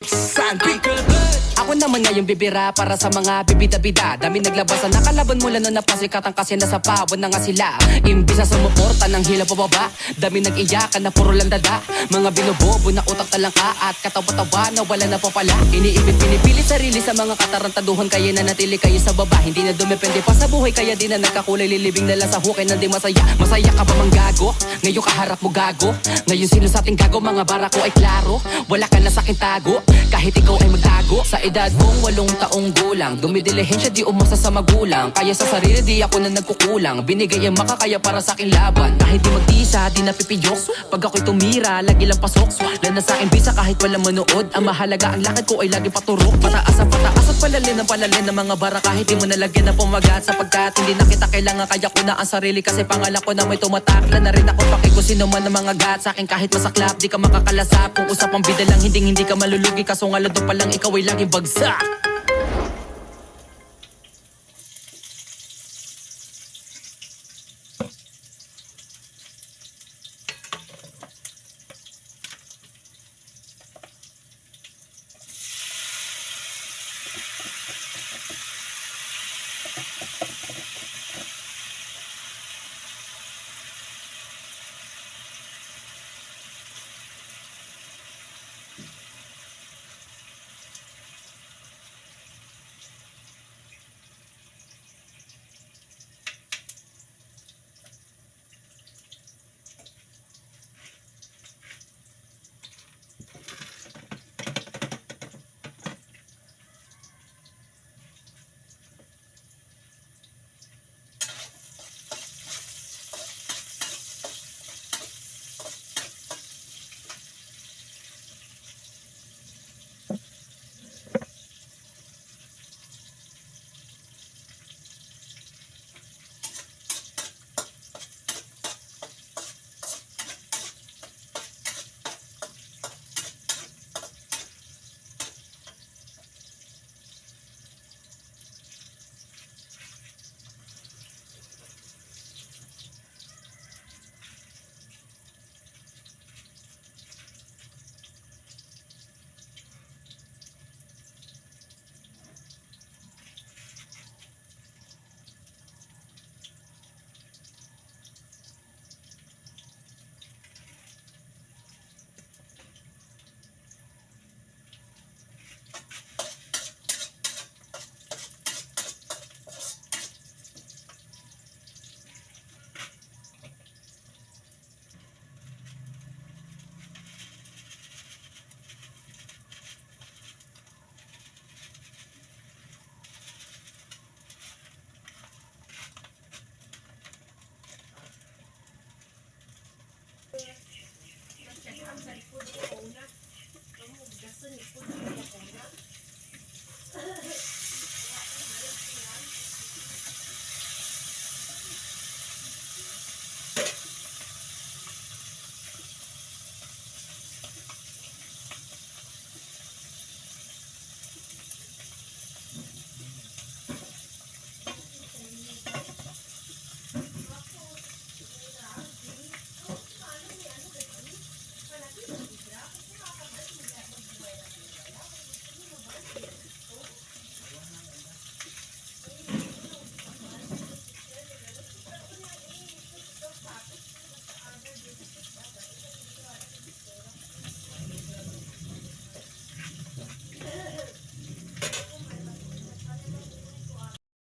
Sandri ako naman ngayon bibira para sa mga bibida-bida. Dami naglabasan, nakalaban mula nun napasikatan kasi nasa pawon na nga sila. Imbis na sumuporta ng hila pababa, dami nag-iyakan na puro lang dada. Mga binobobo na utak talangka at katawa-tawa na wala na pa pala. Iniipit pinipilit sarili sa mga katarantaduhan, kaya na natili kayo sa baba. Hindi na dumepende pa sa buhay, kaya di na nagkakulay. Lilibing na lang sa hukay na di masaya. Masaya ka ba mang gago? Ngayon kaharap mo gago. Ngayon sino sa ating gago? Mga barako ay klaro. Wala ka na sa akin tago, kahit ikaw ay magtago. Sa edad kong 8 taong gulang, dumidilihensya di umasa sa magulang. Kaya sa sarili di ako na nagkukulang. Binigay ang makakaya para sa aking laban. Kahit di magtisa, di napipijok. Pag ako'y tumira, lagi lang pasok. Lana sa akin bisa kahit walang manood. Ang mahalaga ang lakad ko ay lagi paturok. Pataas ang pataas at palalin ng mga bara. Kahit di mo nalagyan ng pumagat, sapagkat hindi na kita kailangan. Kaya ko na ang sarili kasi pangalan ko na may tumatakla na rin ako. Pakiko sino man ng mga gat sa akin kahit masaklap. Di ka makakalasap kung usapang bida lang, hindi ka malulugi. Kaso nga lado pa lang ikaw ay laging bagsak.